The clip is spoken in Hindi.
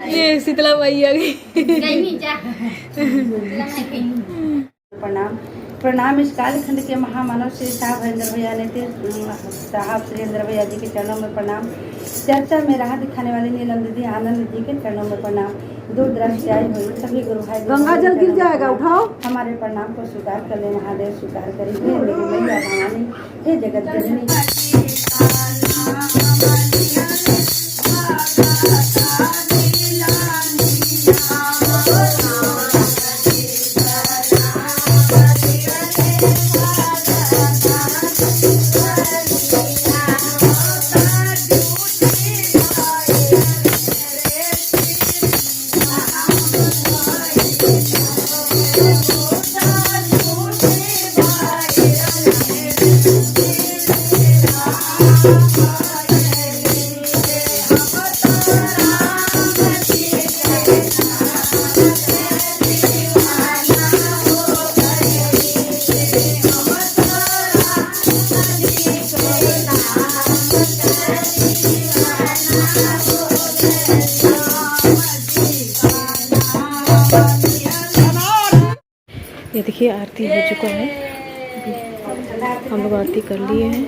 ये शीतला माई आ गई। प्रणाम प्रणाम। इस कालखंड के महामानव श्री साहब हरिंदर भैया ने साहब सुरेंद्र भैया जी के चरणों में प्रणाम। चर्चा में राह दिखाने वाले नीलम दीदी आनंद जी के चरणों में प्रणाम। दूर दराज से आई हुई सभी गुरु भाई गंगा जल गिर जाएगा, उठाओ। हमारे प्रणाम को स्वीकार कर ले महादेव, स्वीकार करेंगे मेरी मैया भवानी, हे जगत जननी। ये देखिए आरती हो चुका है, हम लोग आरती कर लिए हैं।